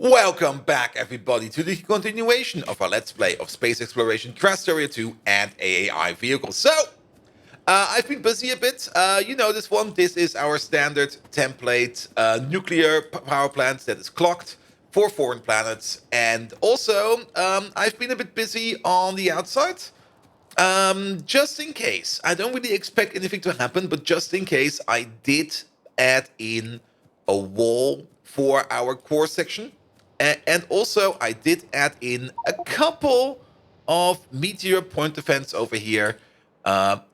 Welcome back, everybody, to the continuation of our Let's Play of Space Exploration, Krastorio 2, and AAI vehicles. I've been busy a bit. You know this one. This is our standard template nuclear power plant that is clocked for foreign planets. And also, I've been a bit busy on the outside. Just in case. I don't really expect anything to happen, but just in case, I did add in a wall for our core section. And also, I did add in a couple of meteor point defense over here,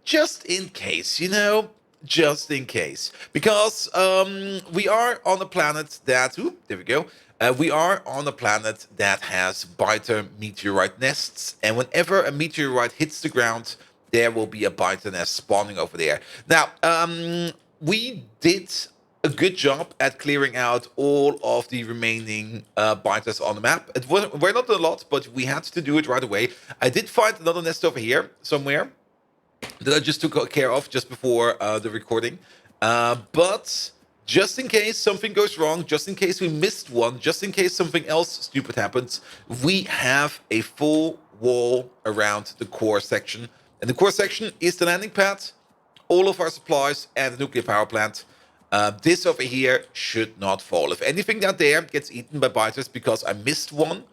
just in case, just in case. Because we are on a planet that, there we go. We are on a planet that has biter meteorite nests, and whenever a meteorite hits the ground, there will be a biter nest spawning over there. Now, we did a good job at clearing out all of the remaining biters on the map. We're not a lot, but we had to do it right away. I did find another nest over here somewhere that I just took care of just before the recording. But just in case something goes wrong, just in case we missed one, just in case something else stupid happens, we have a full wall around the core section. And the core section is the landing pad, all of our supplies, and the nuclear power plant. This over here should not fall. If anything down there gets eaten by biters because I missed one,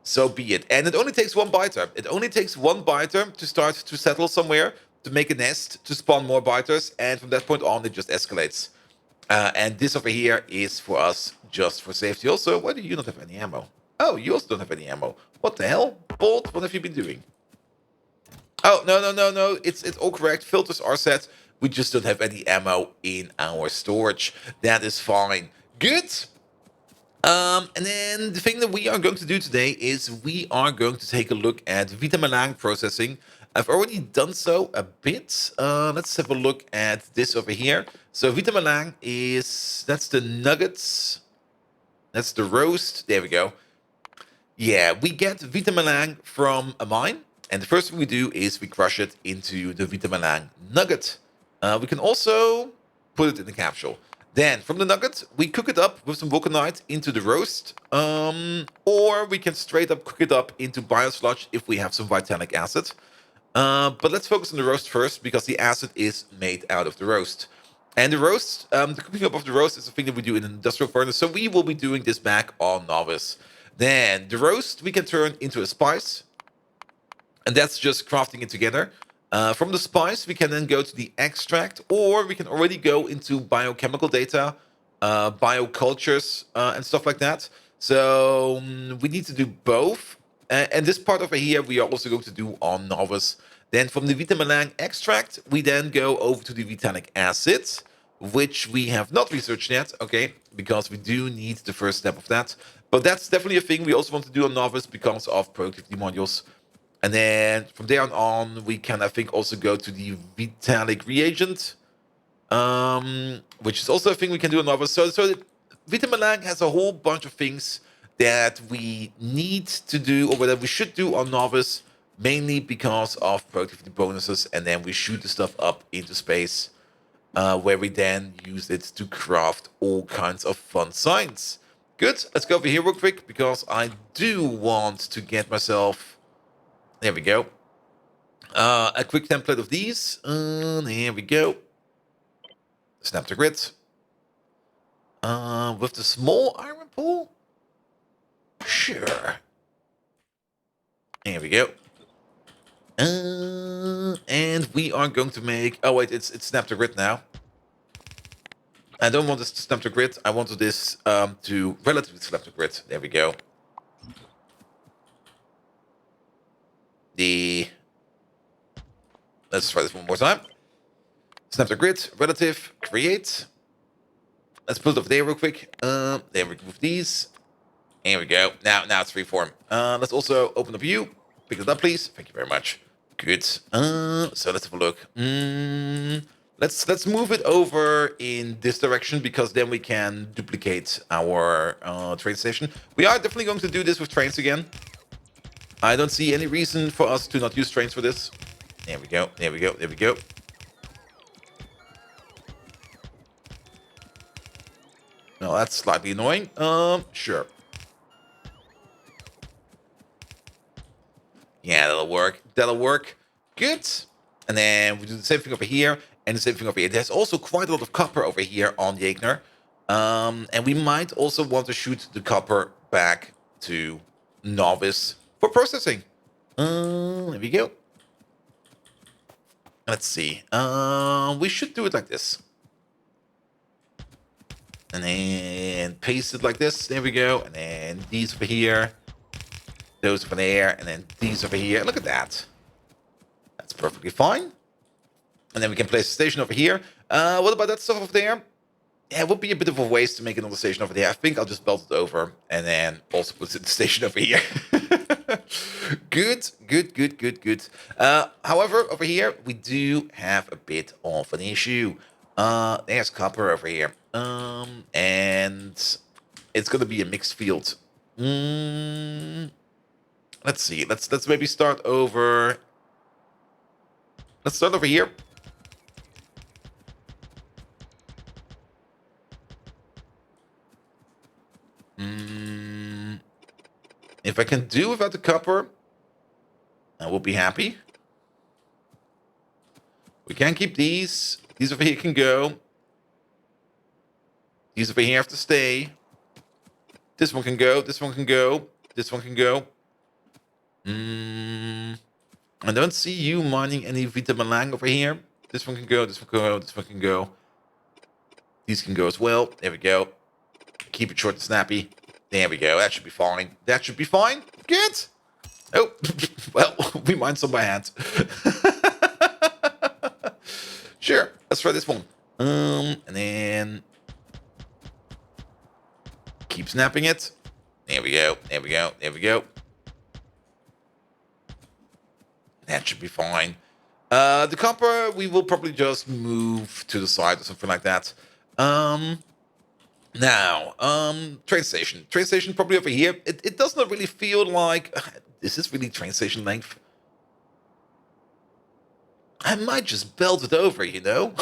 so be it. And it only takes one biter. It only takes one biter to start to settle somewhere, to make a nest, to spawn more biters, and from that point on, it just escalates. And this over here is for us just for safety. Also, why do you not have any ammo? Oh, you also don't have any ammo. What the hell? Bolt, what have you been doing? Oh, no. It's all correct. Filters are set. We just don't have any ammo in our storage. That is fine. Good. And then the thing that we are going to do today is we are going to take a look at Vitamelange processing. I've already done so a bit. Let's have a look at this over here. So Vitamelange that's the nuggets. That's the roast. There we go. Yeah, we get Vitamelange from a mine. And the first thing we do is we crush it into the Vitamelange nugget. We can also put it in the capsule. Then, from the nugget, we cook it up with some vulcanite into the roast. Or we can straight up cook it up into biosludge if we have some vitalic acid. But let's focus on the roast first, because the acid is made out of the roast. And the roast, the cooking up of the roast is a thing that we do in an industrial furnace. So we will be doing this back on Novice. Then, the roast we can turn into a spice. And that's just crafting it together. From the spice, we can then go to the extract, or we can already go into biochemical data, biocultures, and stuff like that. So we need to do both. And this part over here, we are also going to do on Novice. Then from the Vitamelange extract, we then go over to the vitalic acid, which we have not researched yet, okay, because we do need the first step of that. But that's definitely a thing we also want to do on Novice because of productivity modules. And then from there on, we can, I think, also go to the vitalic reagent, which is also a thing we can do on Novice. So Vitamelange has a whole bunch of things that we need to do, or that we should do on Novice, mainly because of productivity bonuses. And then we shoot the stuff up into space, where we then use it to craft all kinds of fun science. Good. Let's go over here real quick, because I do want to get myself... There we go. A quick template of these. Here we go. Snap to grid. With the small iron pool? Sure. Here we go. And we are going to make... Oh, wait, it's snap to grid now. I don't want this to snap to grid. I want this to relatively snap to grid. There we go. Let's try this one more time. Snap to grid, relative, create. Let's put it over there real quick. There we remove these. Here we go. Now it's freeform. Let's also open up view. Pick it up, please. Thank you very much. Good. So let's have a look. Let's move it over in this direction, because then we can duplicate our train station. We are definitely going to do this with trains again. I don't see any reason for us to not use trains for this. There we go. No, that's slightly annoying. Sure. That'll work. Good. And then we do the same thing over here and the same thing over here. There's also quite a lot of copper over here on Jaegner. And we might also want to shoot the copper back to Novice for processing. There we go. Let's see. We should do it like this. And then paste it like this. There we go. And then these over here. Those over there. And then these over here. Look at that. That's perfectly fine. And then we can place a station over here. What about that stuff over there? Yeah, it would be a bit of a waste to make another station over there. I think I'll just belt it over and then also put the station over here. Good. However, over here, we do have a bit of an issue. There's copper over here. And it's going to be a mixed field. Let's see. Let's maybe start over. Let's start over here. If I can do without the copper, I will be happy. We can keep these. These over here can go. These over here have to stay. This one can go. This one can go. This one can go. I don't see you mining any Vitamelange over here. This one can go. This one can go. This one can go. These can go as well. There we go. Keep it short and snappy. There we go. That should be fine. That should be fine. Good. Oh, well, we mined some by hand. Sure. Let's try this one. And then keep snapping it. There we go. There we go. There we go. That should be fine. The copper, we will probably just move to the side or something like that. Now, train station. Train station probably over here. It does not really feel like this is really train station length. I might just belt it over, you know?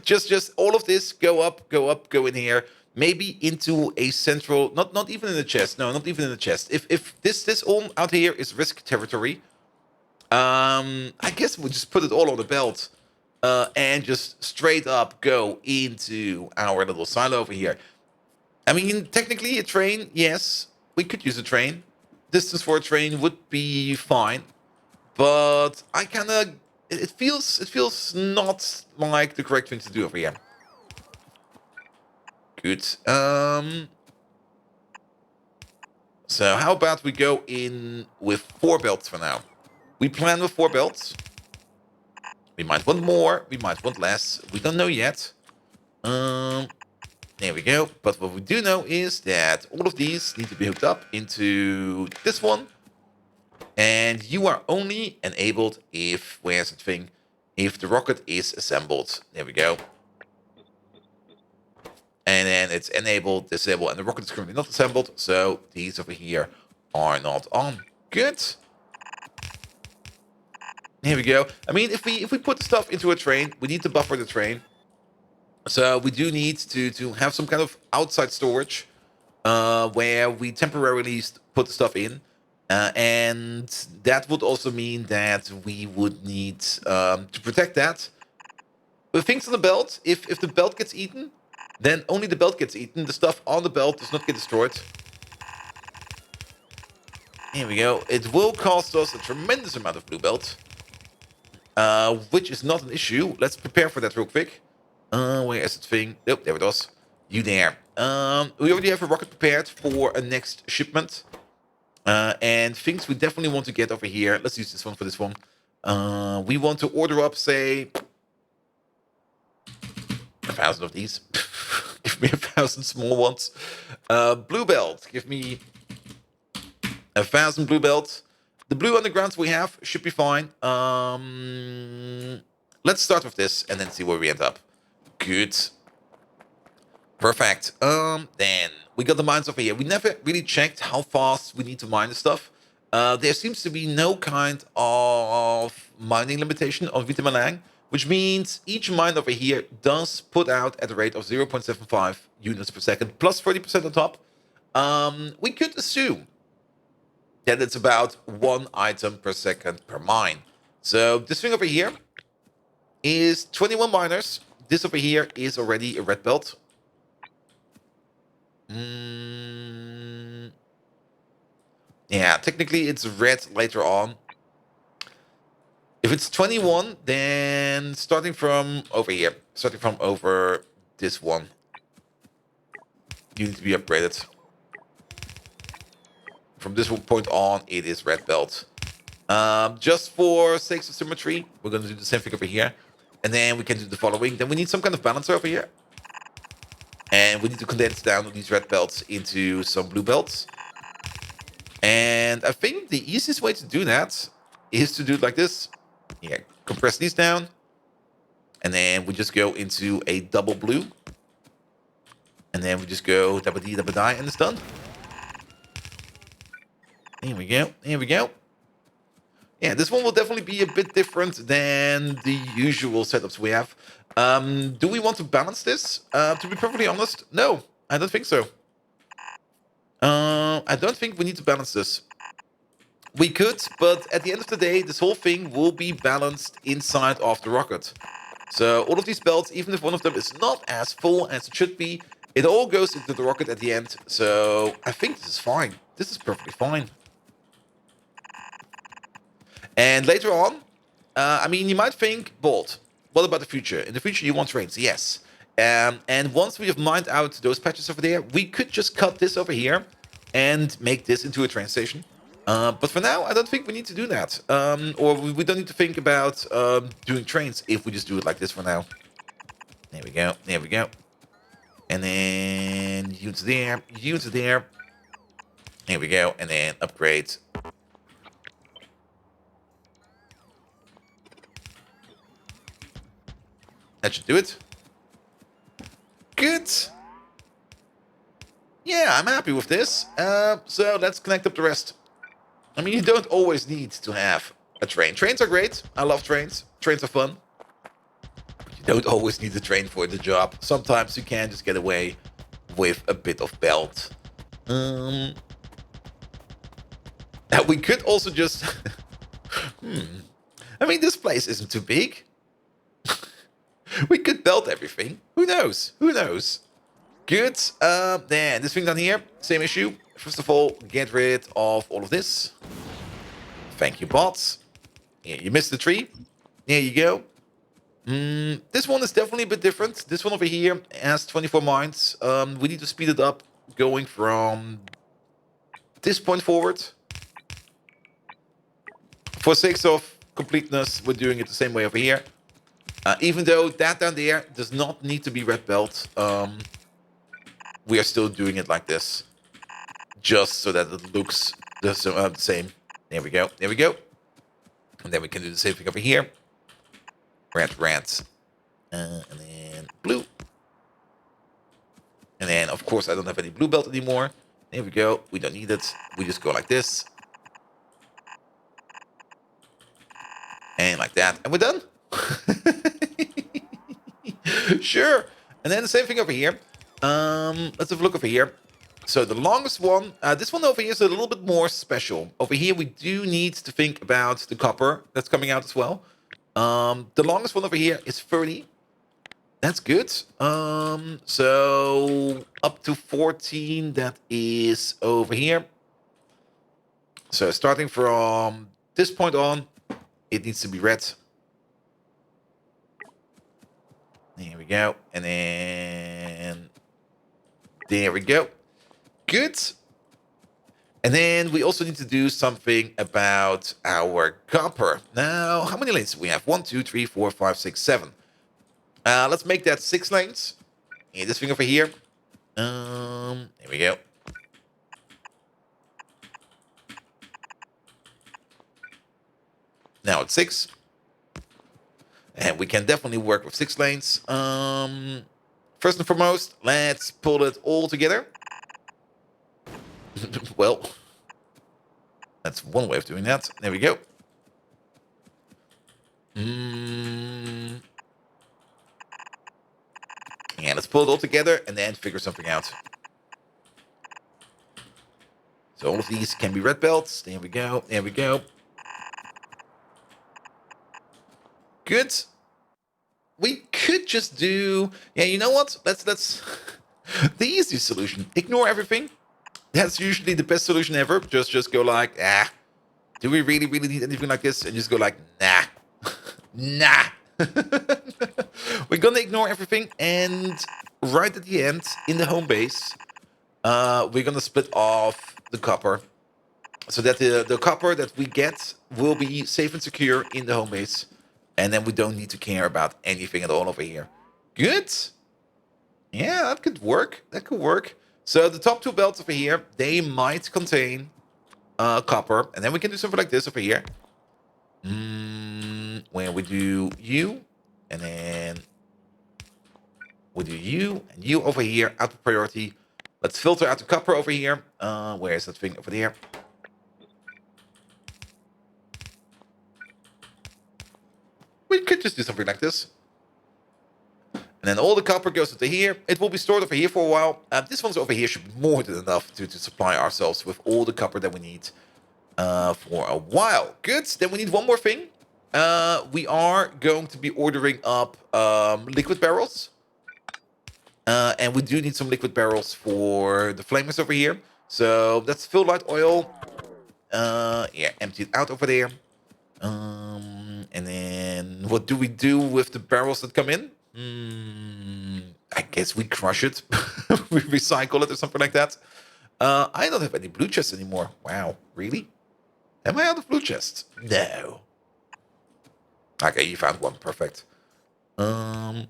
just all of this, go up, go in here. Maybe into a central, not even in the chest. No, not even in the chest. If this all out here is risk territory, I guess we'll just put it all on the belt. And just straight up go into our little silo over here. I mean, technically a train, yes, we could use a train. Distance for a train would be fine, but I kind of it feels not like the correct thing to do over here. Good. So how about we go in with 4 belts for now? We plan with 4 belts. We might want more, we might want less. We don't know yet. There we go. But what we do know is that all of these need to be hooked up into this one. And you are only enabled if, where's the thing? If the rocket is assembled. There we go. And then it's enabled, disabled, and the rocket is currently not assembled. So these over here are not on. Good. Here we go. I mean, if we put stuff into a train, we need to buffer the train. So we do need to have some kind of outside storage where we temporarily put the stuff in. And that would also mean that we would need to protect that. With things on the belt, if the belt gets eaten, then only the belt gets eaten. The stuff on the belt does not get destroyed. Here we go. It will cost us a tremendous amount of blue belt. Which is not an issue. Let's prepare for that real quick. Where is the thing? Oh, there it was. You there. We already have a rocket prepared for a next shipment. And things we definitely want to get over here. Let's use this one for this one. We want to order up, say, 1,000 of these. Give me 1,000 small ones. Blue belt. Give me 1,000 blue belt. The blue undergrounds we have should be fine. Let's start with this and then see where we end up. Good. Perfect. Then we got the mines over here. We never really checked how fast we need to mine the stuff. There seems to be no kind of mining limitation on Vitamelange, which means each mine over here does put out at a rate of 0.75 units per second, plus 30% on top. We could assume then it's about 1 item per second per mine. So this thing over here is 21 miners. This over here is already a red belt. Yeah, technically it's red later on. If it's 21, then starting from over here, starting from over this one, you need to be upgraded. From this point on, it is red belt. Just for sakes of symmetry, we're going to do the same thing over here. And then we can do the following. Then we need some kind of balancer over here. And we need to condense down these red belts into some blue belts. And I think the easiest way to do that is to do it like this. Yeah, compress these down. And then we just go into a double blue. And then we just go double D, double die, and it's done. Here we go. Here we go. Yeah, this one will definitely be a bit different than the usual setups we have. Do we want to balance this? To be perfectly honest, no, I don't think so. I don't think we need to balance this. We could, but at the end of the day, this whole thing will be balanced inside of the rocket. So all of these belts, even if one of them is not as full as it should be, it all goes into the rocket at the end. So I think this is fine. This is perfectly fine. And later on, I mean, you might think, Bolt, what about the future? In the future, you want trains, yes. And once we have mined out those patches over there, we could just cut this over here and make this into a train station. But for now, I don't think we need to do that. Or we don't need to think about doing trains if we just do it like this for now. There we go, there we go. And then units there, units there. There we go, and then upgrade. That should do it. Good. Yeah, I'm happy with this. So let's connect up the rest. I mean, you don't always need to have a train. Trains are great. I love trains. Trains are fun. But you don't always need a train for the job. Sometimes you can just get away with a bit of belt. And we could also just... I mean, this place isn't too big. We could belt everything. Who knows? Who knows? Good. Then this thing down here, same issue. First of all, get rid of all of this. Thank you, bots. Yeah, you missed the tree. There you go. This one is definitely a bit different. This one over here has 24 mines. We need to speed it up, going from this point forward. For sakes of completeness, we're doing it the same way over here. Even though that down there does not need to be red belt, we are still doing it like this. Just so that it looks the same. There we go. There we go. And then we can do the same thing over here. Red. And then blue. And then, of course, I don't have any blue belt anymore. There we go. We don't need it. We just go like this. And like that. And we're done. Sure. And then the same thing over here. Let's have a look over here. So the longest one, this one over here is a little bit more special. Over here, we do need to think about the copper that's coming out as well. The longest one over here is 30. That's good. So up to 14, that is over here. So starting from this point on, it needs to be red. There we go. And then there we go. Good. And then we also need to do something about our copper. Now, how many lanes do we have? 1, 2, 3, 4, 5, 6, 7. Let's make that 6 lanes. Yeah, this thing over here. There we go. Now it's 6. And we can definitely work with 6 lanes. First and foremost, let's pull it all together. Well, that's one way of doing that. There we go. Yeah, let's pull it all together and then figure something out. So So all of these can be red belts. There we go. There we go. Good. We could just do... Yeah, you know what? Let's... The easy solution. Ignore everything. That's usually the best solution ever. Just go like, do we really need anything like this? And just go like, nah. Nah. We're gonna ignore everything, and right at the end, in the home base, we're gonna split off the copper, so that the copper that we get will be safe and secure in the home base, and then we don't need to care about anything at all over here. Good. Yeah, that could work. That could work. So the top two belts over here, they might contain copper, and then we can do something like this over here. Where we do you, and then we do you and you over here, out of priority. Let's filter out the copper over here. Where is that thing over there? We could just do something like this. And then all the copper goes into here. It will be stored over here for a while. This one's over here should be more than enough to supply ourselves with all the copper that we need for a while. Good. Then we need one more thing. We are going to be ordering up liquid barrels. And we do need some liquid barrels for the flamers over here. So that's fill light oil. Yeah, empty it out over there. And then what do we do with the barrels that come in? I guess we crush it. We recycle it or something like that. I don't have any blue chests anymore. Wow, really? Am I out of blue chests? No. Okay, you found one. Perfect. And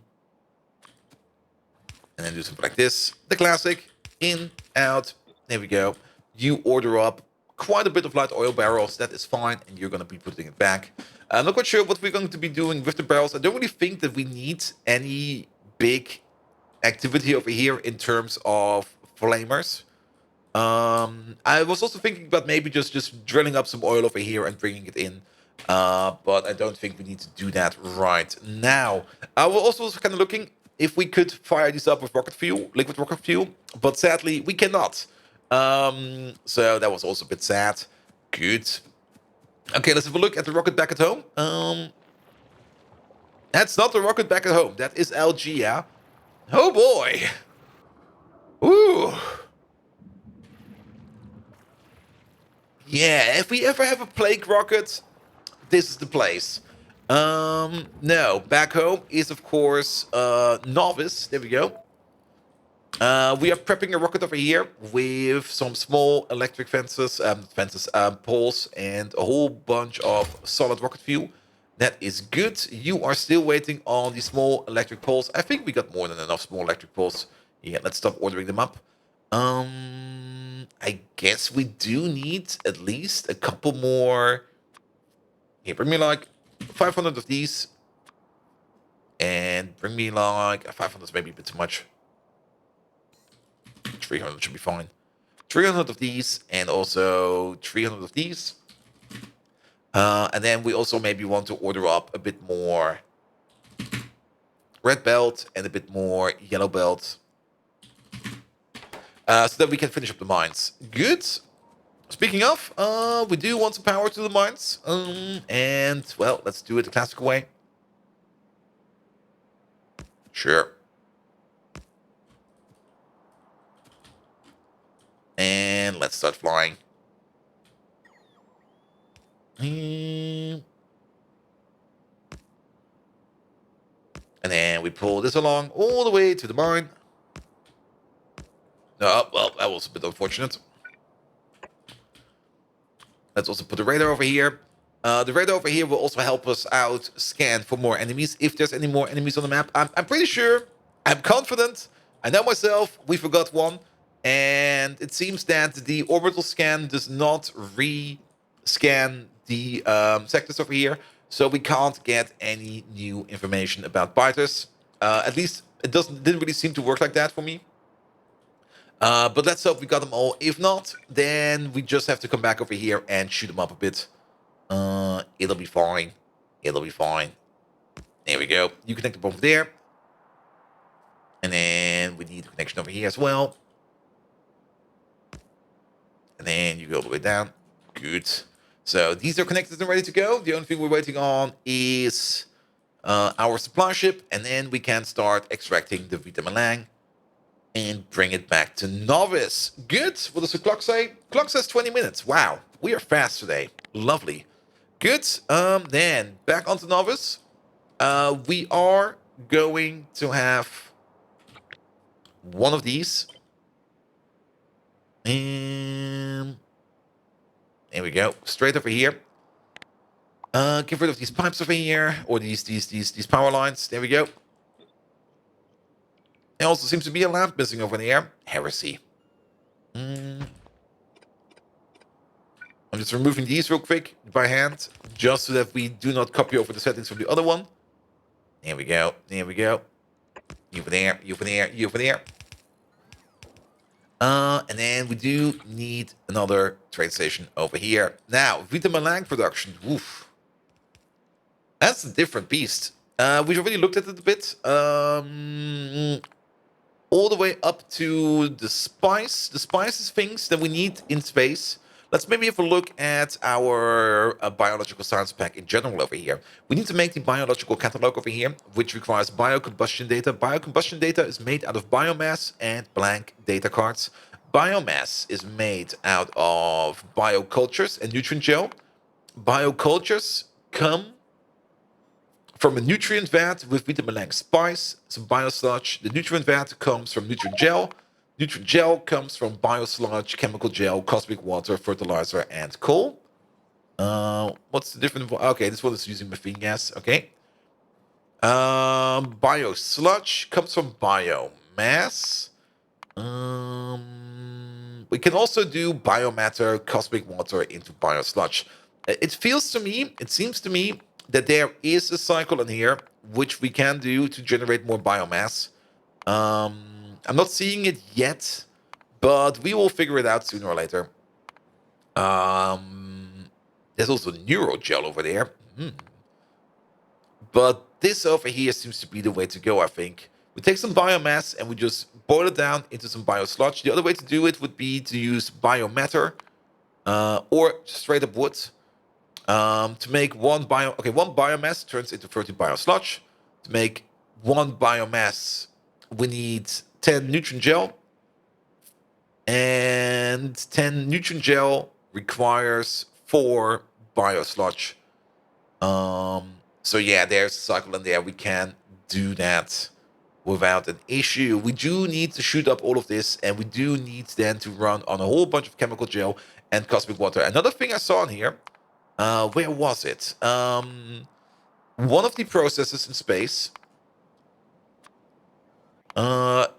then do something like this. The classic. In, out. There we go. You order up quite a bit of light oil barrels. That is fine. And you're going to be putting it back. I'm not quite sure what we're going to be doing with the barrels. I don't really think that we need any big activity over here in terms of flamers. I was also thinking about maybe just drilling up some oil over here and bringing it in. But I don't think we need to do that right now. I was also kind of looking if we could fire these up with rocket fuel, liquid rocket fuel, but sadly we cannot. So that was also a bit sad. Good. Okay, let's have a look at the rocket back at home. That's not the rocket back at home. That is LG, yeah? Oh boy. Ooh. Yeah, if we ever have a plague rocket, this is the place. No, back home is of course Novice. There we go. We are prepping a rocket over here with some small electric poles, and a whole bunch of solid rocket fuel. That is good. You are still waiting on the small electric poles. I think we got more than enough small electric poles. Yeah, let's stop ordering them up. I guess we do need at least a couple more. Here, bring me like 500 of these. And bring me like 500 is maybe a bit too much. 300 should be fine. 300 of these and also 300 of these. And then we also maybe want to order up a bit more red belt and a bit more yellow belt. So that we can finish up the mines. Good. Speaking of, we do want some power to the mines. And, well, let's do it the classic way. Sure. And let's start flying. And then we pull this along all the way to the mine. Oh, well, that was a bit unfortunate. Let's also put the radar over here. The radar over here will also help us out scan for more enemies. If there's any more enemies on the map, I'm pretty sure, I'm confident, I know myself, we forgot one. And it seems that the orbital scan does not re-scan the sectors over here. So we can't get any new information about biters. At least it didn't really seem to work like that for me. But let's hope we got them all. If not, then we just have to come back over here and shoot them up a bit. It'll be fine. It'll be fine. There we go. You connect them over there. And then we need a connection over here as well. And then you go all the way down. Good. So these are connected and ready to go. The only thing we're waiting on is our supply ship, and then we can start extracting the Vitamelange and bring it back to Novice. Good. What does the clock say? Clock says 20 minutes. Wow. We are fast today. Lovely. Good. Then back onto Novice. We are going to have one of these. And there we go. Straight over here. Get rid of these pipes over here, or these power lines. There we go. There also seems to be a lamp missing over there. Heresy. I'm just removing these real quick by hand, just so that we do not copy over the settings from the other one. There we go. There we go. You over there. You over there. You over there. And then we do need another train station over here. Now, Vitamelange production. Oof. That's a different beast. We've already looked at it a bit. All the way up to the spice. The spices things that we need in space. Let's maybe have a look at our biological science pack in general over here. We need to make the biological catalog over here, which requires biocombustion data. Biocombustion data is made out of biomass and blank data cards. Biomass is made out of biocultures and nutrient gel. Biocultures come from a nutrient vat with Vitamelange spice, some biosludge. The nutrient vat comes from nutrient gel. Nutrient gel comes from biosludge, chemical gel, cosmic water, fertilizer, and coal. What's the difference? Okay, this one is using methane gas. Okay. Biosludge comes from biomass. We can also do biomatter, cosmic water into biosludge. It feels to me, it seems to me, that there is a cycle in here which we can do to generate more biomass. I'm not seeing it yet, but we will figure it out sooner or later. There's also neurogel over there. But this over here seems to be the way to go, I think. We take some biomass and we just boil it down into some biosludge. The other way to do it would be to use biomatter or straight up wood. To make one biomass turns into 30 biosludge. To make one biomass, we need 10 nutrient gel. And 10 nutrient gel requires 4 biosludge. So yeah, there's a cycle in there. We can do that without an issue. We do need to shoot up all of this, and we do need then to run on a whole bunch of chemical gel and cosmic water. Another thing I saw in here, where was it? One of the processes in space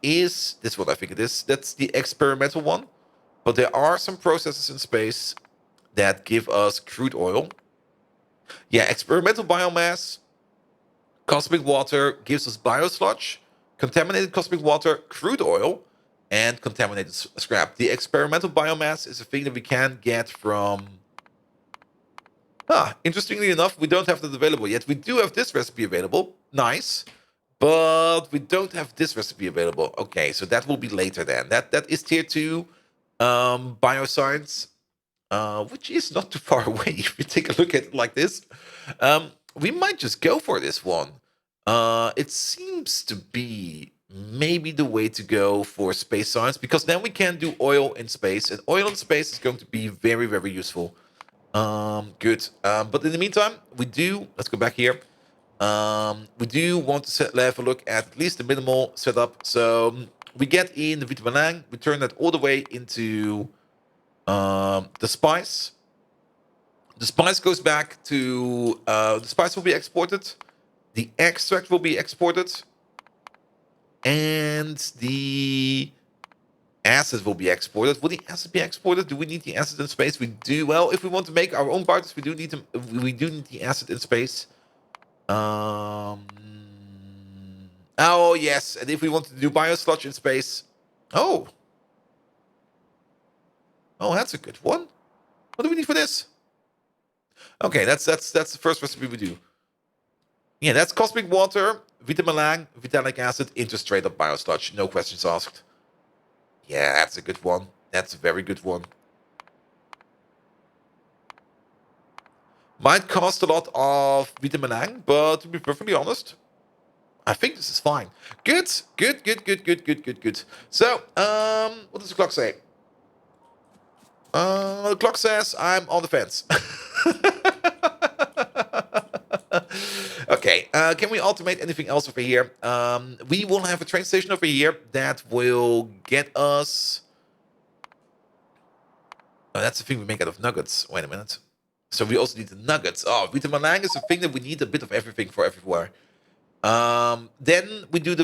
is this one, I think it is. That's the experimental one. But there are some processes in space that give us crude oil. Yeah, experimental biomass, cosmic water gives us biosludge, contaminated cosmic water, crude oil, and contaminated scrap. The experimental biomass is a thing that we can get from... interestingly enough, we don't have that available yet. We do have this recipe available. Nice. But we don't have this recipe available. Okay, so that will be later then. That is tier 2 bioscience, which is not too far away if you take a look at it like this. We might just go for this one. It seems to be maybe the way to go for space science, because then we can do oil in space, and oil in space is going to be very, very useful. Good. But in the meantime, let's go back here. We do want to have a look at least the minimal setup. So we get in the Vitamelange, we turn that all the way into the spice. The spice goes back to... the spice will be exported. The extract will be exported. And the acid will be exported. Will the acid be exported? Do we need the acid in space? We do. Well, if we want to make our own parts, we do need the acid in space. Oh, yes. And if we want to do biosludge in space... Oh, that's a good one. What do we need for this? Okay, that's the first recipe we do. Yeah, that's cosmic water, Vitamelange, vitalic acid into straight up biosludge. No questions asked. Yeah, that's a good one. That's a very good one. Might cost a lot of Vitamelange, but to be perfectly honest, I think this is fine. Good, good, good, good, good, good, good, good. So, what does the clock say? The clock says I'm on the fence. Okay, can we automate anything else over here? We will have a train station over here that will get us... Oh, that's the thing we make out of nuggets. Wait a minute. So we also need the nuggets. Oh, Vitamelange is a thing that we need a bit of everything for everywhere. Then we do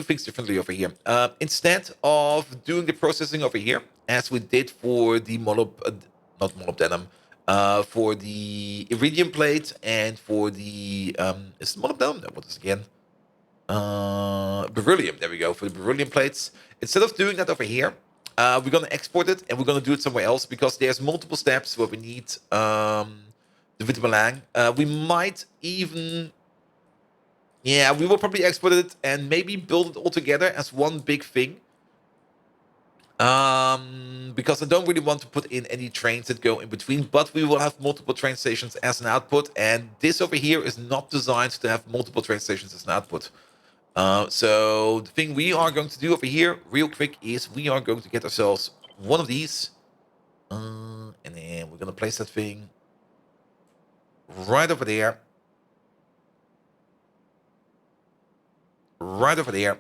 things differently over here. Instead of doing the processing over here, as we did for the not molybdenum, for the iridium plate and for the is it molybdenum? No, what is it again? Beryllium. There we go, for the beryllium plates. Instead of doing that over here, we're gonna export it and we're gonna do it somewhere else because there's multiple steps where we need the Vitamelange. We might even... Yeah, we will probably export it and maybe build it all together as one big thing. Because I don't really want to put in any trains that go in between, but we will have multiple train stations as an output, and this over here is not designed to have multiple train stations as an output. So the thing we are going to do over here real quick is we are going to get ourselves one of these, and then we're going to place that thing right over there. Right over there.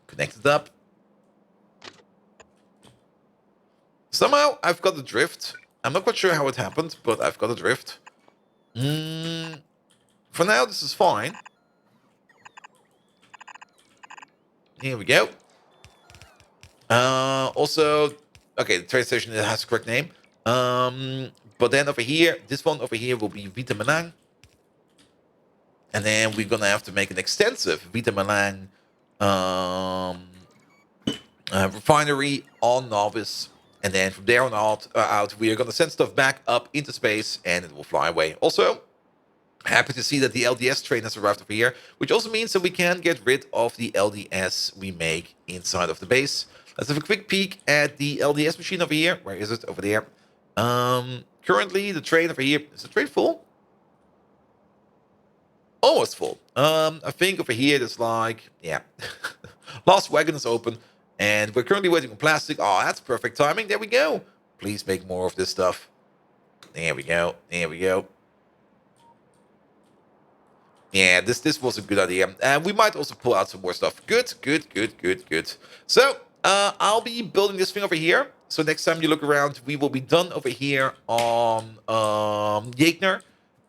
Connect it up. Somehow I've got a drift. I'm not quite sure how it happened, but I've got a drift. For now, this is fine. Here we go. Also, okay, the train station has the correct name. But then over here, this one over here will be Vitamelange. And then we're gonna have to make an extensive Vitamelange refinery on Novice. And then from there on out, we are gonna send stuff back up into space and it will fly away. Also, happy to see that the LDS train has arrived over here, which also means that we can get rid of the LDS we make inside of the base. Let's have a quick peek at the LDS machine over here. Where is it? Over there. Currently, the train over here, is the train full? Almost full. I think over here there's like, yeah. Last wagon is open. And we're currently waiting on plastic. Oh, that's perfect timing. There we go. Please make more of this stuff. There we go. There we go. Yeah, this was a good idea. And we might also pull out some more stuff. Good, good, good, good, good. So, I'll be building this thing over here. So next time you look around, we will be done over here on Jaegner.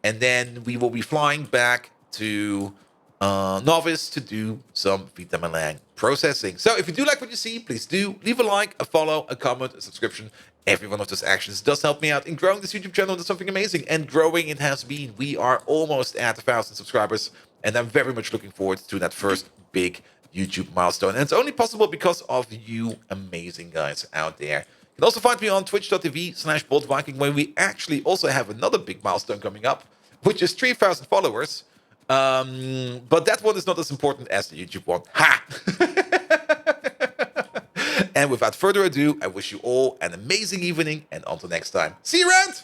And then we will be flying back to Novice to do some Vitamelange processing. So if you do like what you see, please do leave a like, a follow, a comment, a subscription. Every one of those actions does help me out in growing this YouTube channel into something amazing. And growing it has been. We are almost at 1,000 subscribers. And I'm very much looking forward to that first big YouTube milestone. And it's only possible because of you amazing guys out there. You can also find me on twitch.tv/BoldViking, where we actually also have another big milestone coming up, which is 3,000 followers. But that one is not as important as the YouTube one. Ha! And without further ado, I wish you all an amazing evening, and until next time, see you around!